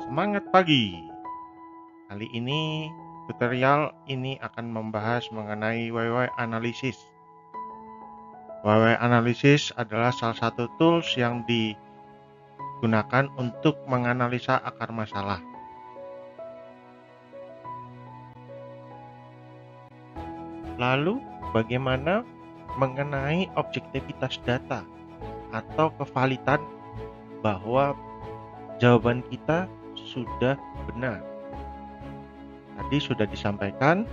Semangat pagi. Kali ini tutorial ini akan membahas mengenai WW Analysis. WW Analysis adalah salah satu tools yang digunakan untuk menganalisa akar masalah. Lalu, bagaimana mengenai objektivitas data atau kevalidan bahwa jawaban kita sudah benar. Tadi sudah disampaikan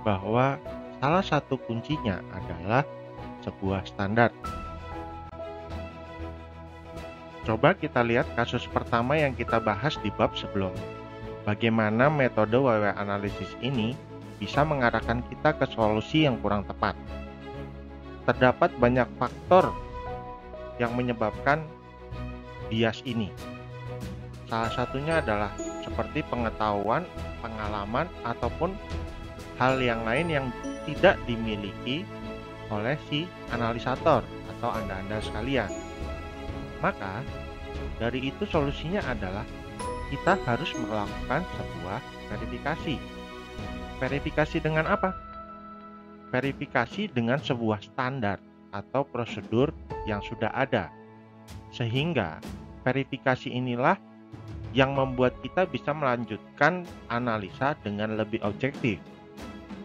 bahwa salah satu kuncinya adalah sebuah standar. Coba kita lihat kasus pertama yang kita bahas di bab sebelumnya. Bagaimana metode WW Analysis ini bisa mengarahkan kita ke solusi yang kurang tepat. Terdapat banyak faktor yang menyebabkan bias ini. Salah satunya adalah seperti pengetahuan, pengalaman, ataupun hal yang lain yang tidak dimiliki oleh si analisator atau Anda sekalian. Maka, dari itu solusinya adalah kita harus melakukan sebuah verifikasi. Verifikasi dengan apa? Verifikasi dengan sebuah standar atau prosedur yang sudah ada. Sehingga verifikasi inilah yang membuat kita bisa melanjutkan analisa dengan lebih objektif.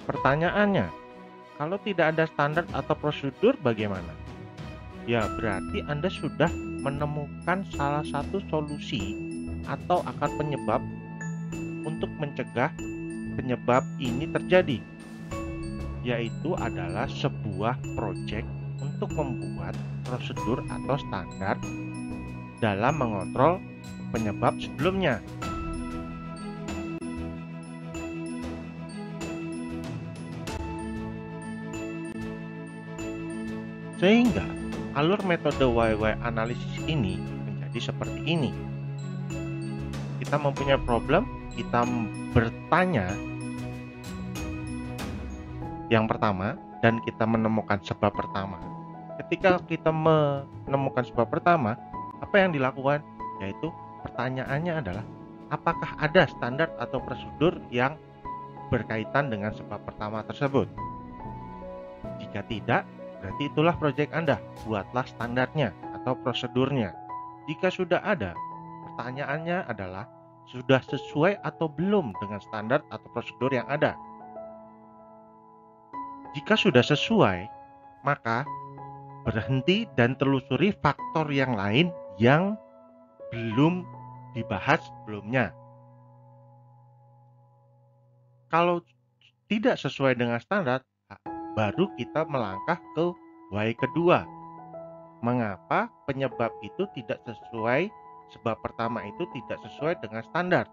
Pertanyaannya, kalau tidak ada standar atau prosedur bagaimana? Ya, berarti Anda sudah menemukan salah satu solusi atau akar penyebab untuk mencegah penyebab ini terjadi, yaitu adalah sebuah proyek untuk membuat prosedur atau standar dalam mengontrol penyebab sebelumnya. Sehingga alur metode WW Analysis ini menjadi seperti ini. Kita mempunyai problem, kita bertanya yang pertama dan kita menemukan sebab pertama. Ketika kita menemukan sebab pertama, apa yang dilakukan? Yaitu pertanyaannya adalah apakah ada standar atau prosedur yang berkaitan dengan sebab pertama tersebut? Jika tidak, berarti itulah proyek Anda. Buatlah standarnya atau prosedurnya. Jika sudah ada, pertanyaannya adalah sudah sesuai atau belum dengan standar atau prosedur yang ada. Jika sudah sesuai, maka berhenti dan telusuri faktor yang lain yang belum dibahas sebelumnya. Kalau tidak sesuai dengan standar, baru kita melangkah ke why kedua. Mengapa penyebab itu tidak sesuai, sebab pertama itu tidak sesuai dengan standar.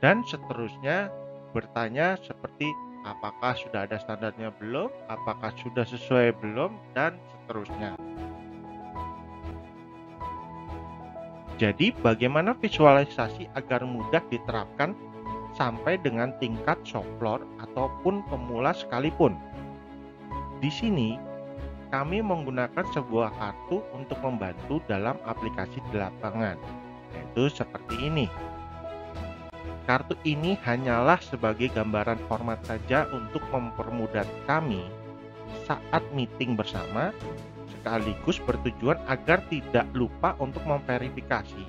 Dan seterusnya bertanya seperti apakah sudah ada standarnya belum, apakah sudah sesuai belum, dan seterusnya. Jadi bagaimana visualisasi agar mudah diterapkan sampai dengan tingkat shop floor ataupun pemula sekalipun. Di sini kami menggunakan sebuah kartu untuk membantu dalam aplikasi di lapangan, yaitu seperti ini. Kartu ini hanyalah sebagai gambaran format saja untuk mempermudah kami saat meeting bersama, sekaligus bertujuan agar tidak lupa untuk memverifikasi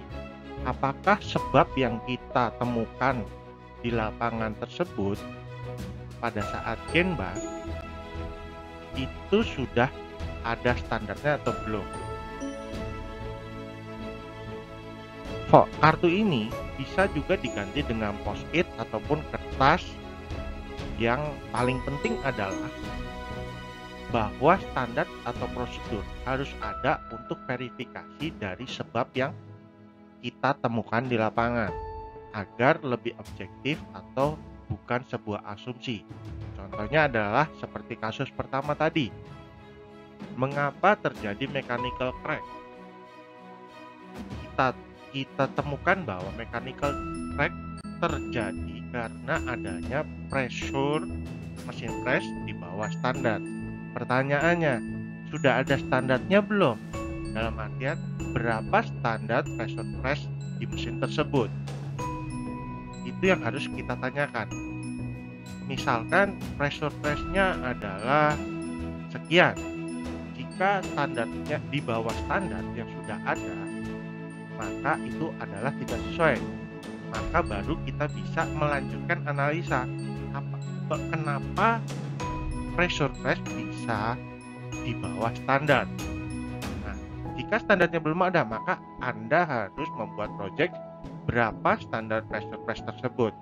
apakah sebab yang kita temukan di lapangan tersebut pada saat Genba itu sudah ada standarnya atau belum. Kartu ini bisa juga diganti dengan post-it ataupun kertas. Yang paling penting adalah bahwa standar atau prosedur harus ada untuk verifikasi dari sebab yang kita temukan di lapangan agar lebih objektif atau bukan sebuah asumsi. Contohnya adalah seperti kasus pertama tadi. Mengapa terjadi mechanical crack? Kita temukan bahwa mechanical crack terjadi karena adanya pressure mesin press di bawah standar. Pertanyaannya, sudah ada standarnya belum? Dalam artian berapa standar pressure press di mesin tersebut. Itu yang harus kita tanyakan. Misalkan pressure press-nya adalah sekian. Jika standarnya di bawah standar yang sudah ada, maka itu adalah tidak sesuai. Maka baru kita bisa melanjutkan analisa kenapa pressure press bisa di bawah standar. Nah, jika standarnya belum ada, maka Anda harus membuat project berapa standar pressure press tersebut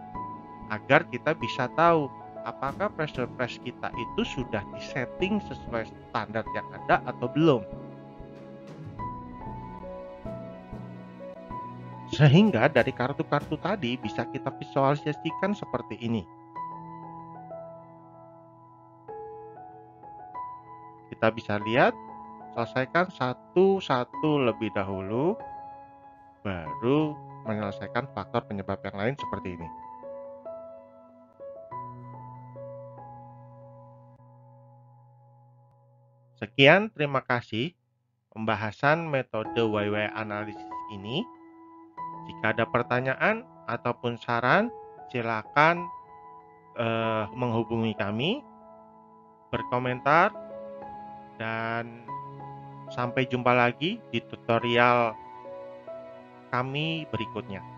agar kita bisa tahu apakah pressure press kita itu sudah disetting sesuai standar yang ada atau belum. Sehingga dari kartu-kartu tadi bisa kita visualisasikan seperti ini. Kita bisa lihat, selesaikan satu-satu lebih dahulu, baru menyelesaikan faktor penyebab yang lain seperti ini. Sekian, terima kasih pembahasan metode YY analisis ini. Jika ada pertanyaan ataupun saran, silakan menghubungi kami, berkomentar, dan sampai jumpa lagi di tutorial kami berikutnya.